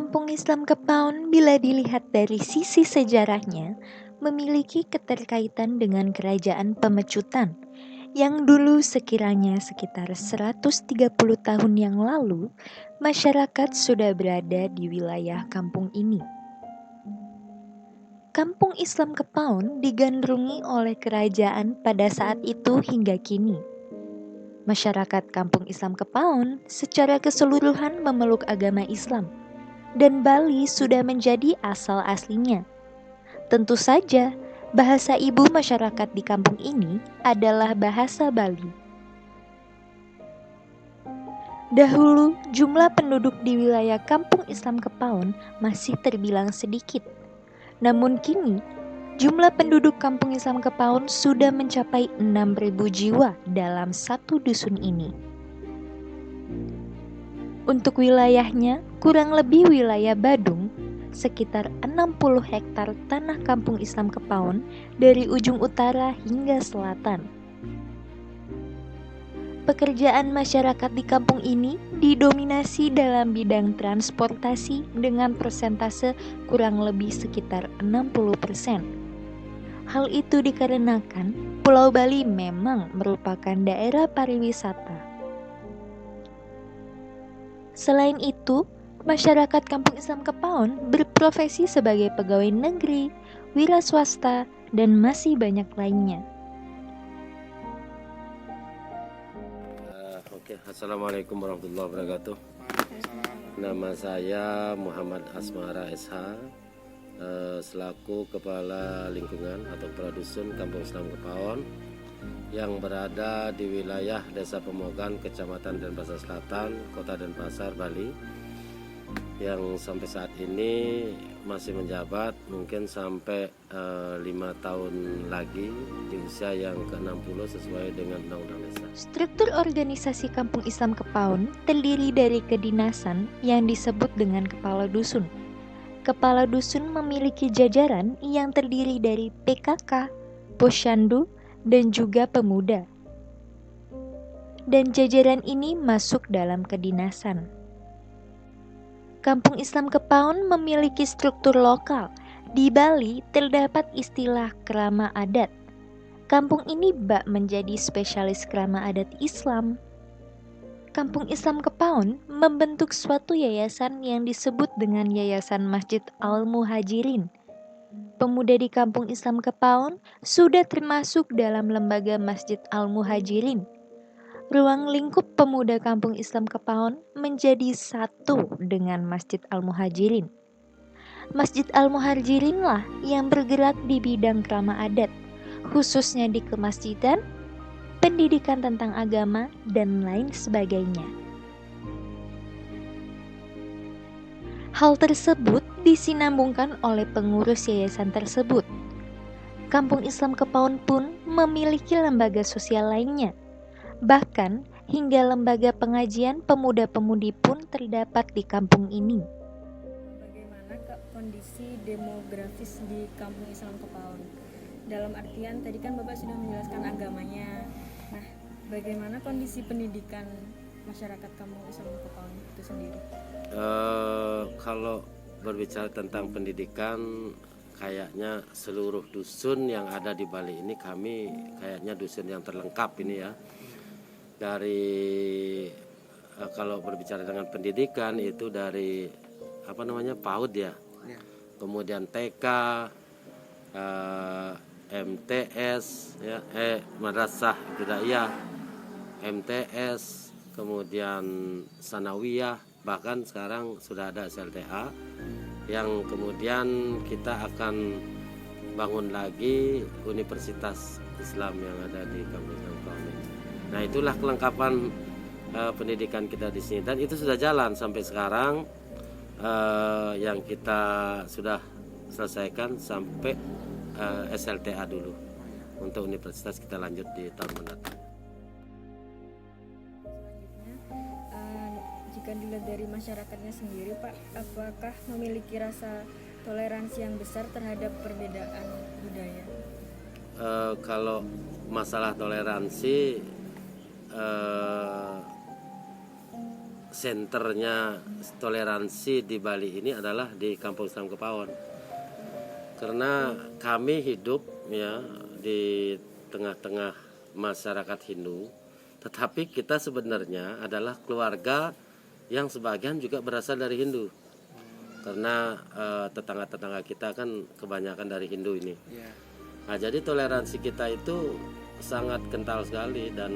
Kampung Islam Kepaun bila dilihat dari sisi sejarahnya memiliki keterkaitan dengan kerajaan Pemecutan yang dulu sekiranya sekitar 130 tahun yang lalu masyarakat sudah berada di wilayah kampung ini. Kampung Islam Kepaun digandrungi oleh kerajaan pada saat itu hingga kini. Masyarakat Kampung Islam Kepaun secara keseluruhan memeluk agama Islam, dan Bali sudah menjadi asal aslinya. Tentu saja, bahasa ibu masyarakat di kampung ini adalah bahasa Bali. Dahulu, jumlah penduduk di wilayah Kampung Islam Kepaun masih terbilang sedikit. Namun kini, jumlah penduduk Kampung Islam Kepaun sudah mencapai 6.000 jiwa dalam satu dusun ini. Untuk wilayahnya, kurang lebih wilayah Badung, sekitar 60 hektar tanah Kampung Islam Kepaun dari ujung utara hingga selatan. Pekerjaan masyarakat di kampung ini didominasi dalam bidang transportasi dengan persentase kurang lebih sekitar 60%. Hal itu dikarenakan Pulau Bali memang merupakan daerah pariwisata. Selain itu, masyarakat Kampung Islam Kepaun berprofesi sebagai pegawai negeri, wira swasta, dan masih banyak lainnya. Assalamualaikum warahmatullahi wabarakatuh. Nama saya Muhammad Asmara SH, selaku Kepala Lingkungan atau Kepala Dusun Kampung Islam Kepaun yang berada di wilayah Desa Pemogan, Kecamatan Denpasar Selatan, Kota Denpasar, Bali, yang sampai saat ini masih menjabat mungkin sampai 5 tahun lagi di usia yang ke-60 sesuai dengan Undang-Undang Desa. Struktur organisasi Kampung Islam Kepaun terdiri dari kedinasan yang disebut dengan Kepala Dusun. Kepala Dusun memiliki jajaran yang terdiri dari PKK, Posyandu, dan juga pemuda. Dan jajaran ini masuk dalam kedinasan. Kampung Islam Kepaun memiliki struktur lokal. Di Bali terdapat istilah krama adat. Kampung ini bak menjadi spesialis krama adat Islam. Kampung Islam Kepaun membentuk suatu yayasan yang disebut dengan Yayasan Masjid Al-Muhajirin. Pemuda di Kampung Islam Kepaun sudah termasuk dalam lembaga Masjid Al-Muhajirin. Ruang lingkup pemuda Kampung Islam Kepaun menjadi satu dengan Masjid Al-Muhajirin. Masjid Al-Muhajirin lah yang bergerak di bidang krama adat, khususnya di kemasjidan, pendidikan tentang agama, dan lain sebagainya. Hal tersebut disinambungkan oleh pengurus yayasan tersebut. Kampung Islam Kepaun pun memiliki lembaga sosial lainnya. Bahkan hingga lembaga pengajian pemuda-pemudi pun terdapat di kampung ini. Bagaimana kondisi demografis di Kampung Islam Kepaun? Dalam artian tadi kan Bapak sudah menjelaskan agamanya. Nah, bagaimana kondisi pendidikan masyarakat Kampung Islam Kepaun itu sendiri? Kalau berbicara tentang pendidikan, kayaknya seluruh dusun yang ada di Bali ini kami kayaknya dusun yang terlengkap ini ya. Dari kalau berbicara dengan pendidikan itu dari PAUD ya, kemudian TK, MTS ya, Madrasah Ibtidaiyah, MTS, kemudian Sanawiyah, bahkan sekarang sudah ada SLTA yang kemudian kita akan bangun lagi Universitas Islam yang ada di Kampung Islam Kepaun. Nah, itulah kelengkapan pendidikan kita di sini, dan itu sudah jalan sampai sekarang, yang kita sudah selesaikan sampai SLTA dulu. Untuk universitas kita lanjut di tahun mendatang. Selanjutnya, jika dilihat dari masyarakatnya sendiri, Pak, apakah memiliki rasa toleransi yang besar terhadap perbedaan budaya? Kalau masalah toleransi, senternya toleransi di Bali ini adalah di Kampung Islam Kepawon. Karena kami hidup ya di tengah-tengah masyarakat Hindu, tetapi kita sebenarnya adalah keluarga yang sebagian juga berasal dari Hindu. Karena tetangga-tetangga kita kan kebanyakan dari Hindu ini. Nah, jadi toleransi kita itu sangat kental sekali dan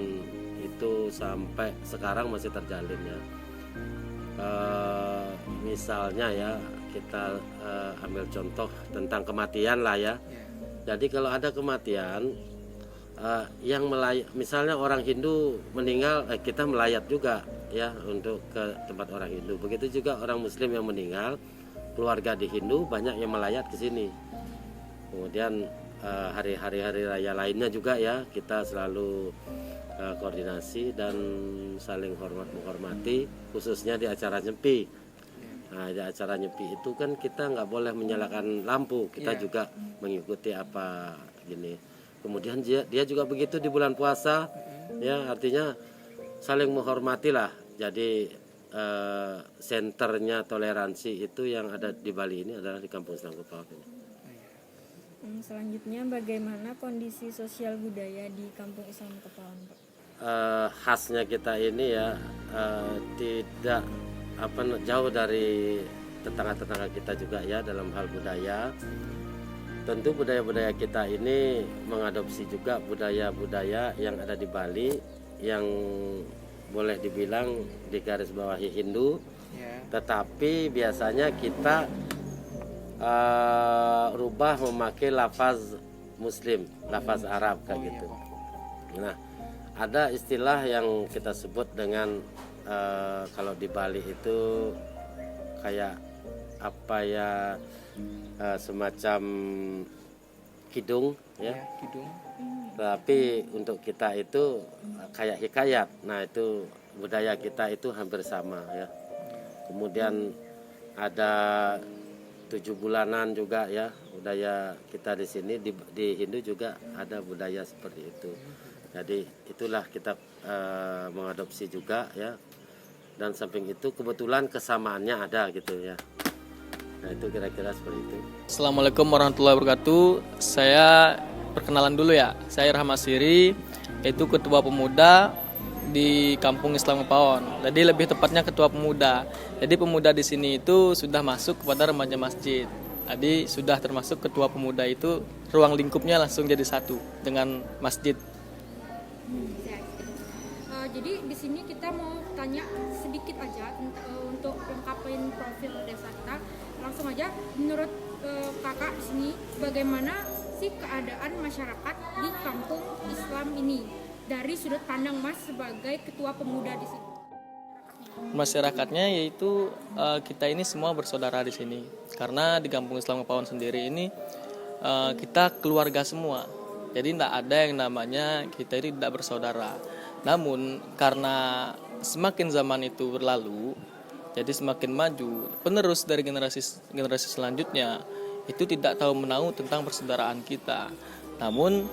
itu sampai sekarang masih terjalin ya. Misalnya ya kita ambil contoh tentang kematian lah ya. Jadi kalau ada kematian yang misalnya orang Hindu meninggal, kita melayat juga ya untuk ke tempat orang Hindu. Begitu juga orang Muslim yang meninggal, keluarga di Hindu banyak yang melayat ke sini. Kemudian hari-hari raya lainnya juga ya kita selalu koordinasi dan saling menghormati, khususnya di acara nyepi. Nah, di acara nyepi itu kan kita nggak boleh menyalakan lampu, kita juga mengikuti apa gini. Kemudian dia juga begitu di bulan puasa, ya artinya saling menghormati lah. Jadi senternya toleransi itu yang ada di Bali ini adalah di Kampung Islam Kepawon ini. Selanjutnya bagaimana kondisi sosial budaya di Kampung Islam Kepawon, Pak? Khasnya kita ini ya tidak jauh dari tetangga-tetangga kita juga ya dalam hal budaya. Tentu budaya-budaya kita ini mengadopsi juga budaya-budaya yang ada di Bali yang boleh dibilang digarisbawahi Hindu, tetapi biasanya kita rubah memakai lafaz Muslim, lafaz Arab kayak gitu. Nah, ada istilah yang kita sebut dengan kalau di Bali itu kayak apa ya, semacam kidung ya. Kidung. Tapi untuk kita itu kayak hikayat. Nah, itu budaya kita itu hampir sama ya. Kemudian ada 7 bulanan juga ya, budaya kita di sini di Hindu juga ada budaya seperti itu. Jadi itulah kita mengadopsi juga ya. Dan samping itu kebetulan kesamaannya ada gitu ya. Nah, itu kira-kira seperti itu. Assalamualaikum warahmatullahi wabarakatuh. Saya perkenalan dulu ya. Saya Rahmat Siri, yaitu ketua pemuda di Kampung Islam Kepawon. Jadi lebih tepatnya ketua pemuda. Jadi pemuda di sini itu sudah masuk kepada remaja masjid. Jadi sudah termasuk ketua pemuda itu, ruang lingkupnya langsung jadi satu dengan masjid. Jadi di sini kita mau tanya sedikit aja untuk lengkapin profil desa kita. Langsung aja, menurut kakak di sini bagaimana sih keadaan masyarakat di Kampung Islam ini dari sudut pandang Mas sebagai ketua pemuda di sini? Masyarakatnya yaitu kita ini semua bersaudara di sini. Karena di Kampung Islam Kepawon sendiri ini kita keluarga semua. Jadi tidak ada yang namanya kita ini tidak bersaudara. Namun karena semakin zaman itu berlalu, jadi semakin maju, penerus dari generasi selanjutnya itu tidak tahu menahu tentang persaudaraan kita. Namun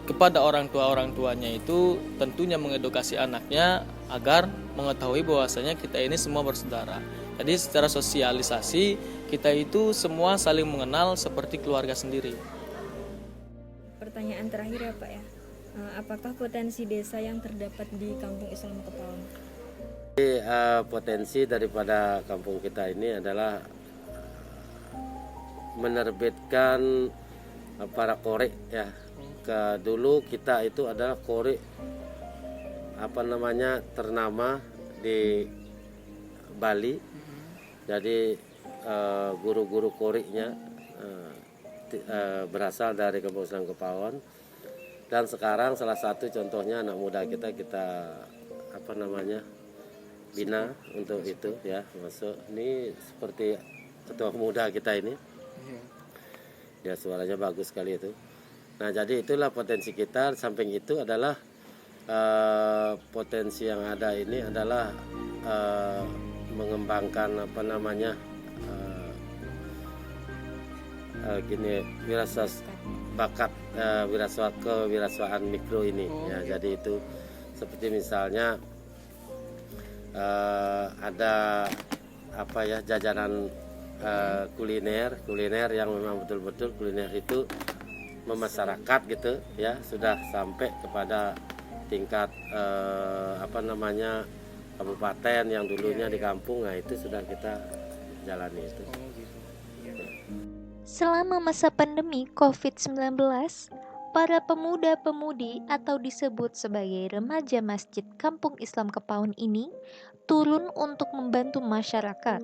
kepada orang tuanya itu tentunya mengedukasi anaknya agar mengetahui bahwasanya kita ini semua bersaudara. Jadi secara sosialisasi kita itu semua saling mengenal seperti keluarga sendiri. Pertanyaan terakhir ya Pak ya. Apakah potensi desa yang terdapat di Kampung Islam Kepawon? Potensi daripada kampung kita ini adalah menerbitkan para korek ya. Dulu kita itu adalah korek ternama di Bali. Jadi guru-guru koreknya berasal dari Kampung Islam Kepawon. Dan sekarang salah satu contohnya anak muda kita bina untuk itu ya, masuk ini seperti ketua pemuda kita ini ya, suaranya bagus sekali itu. Nah, jadi itulah potensi kita. Samping itu adalah potensi yang ada ini adalah mengembangkan kewirausahaan mikro ini ya. Jadi itu seperti misalnya ada apa ya, jajanan kuliner yang memang betul-betul kuliner itu memasyarakat gitu ya, sudah sampai kepada tingkat kabupaten yang dulunya di kampung. Nah itu sudah kita jalani itu. Selama masa pandemi COVID-19, para pemuda-pemudi atau disebut sebagai remaja Masjid Kampung Islam Kepaun ini turun untuk membantu masyarakat.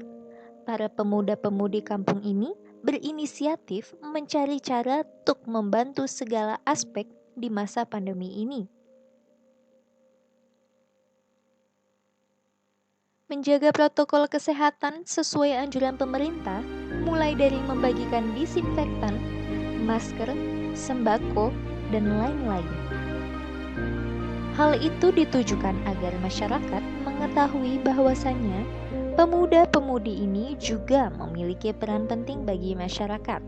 Para pemuda-pemudi kampung ini berinisiatif mencari cara untuk membantu segala aspek di masa pandemi ini. Menjaga protokol kesehatan sesuai anjuran pemerintah, mulai dari membagikan disinfektan, masker, sembako, dan lain-lain. Hal itu ditujukan agar masyarakat mengetahui bahwasannya pemuda-pemudi ini juga memiliki peran penting bagi masyarakat.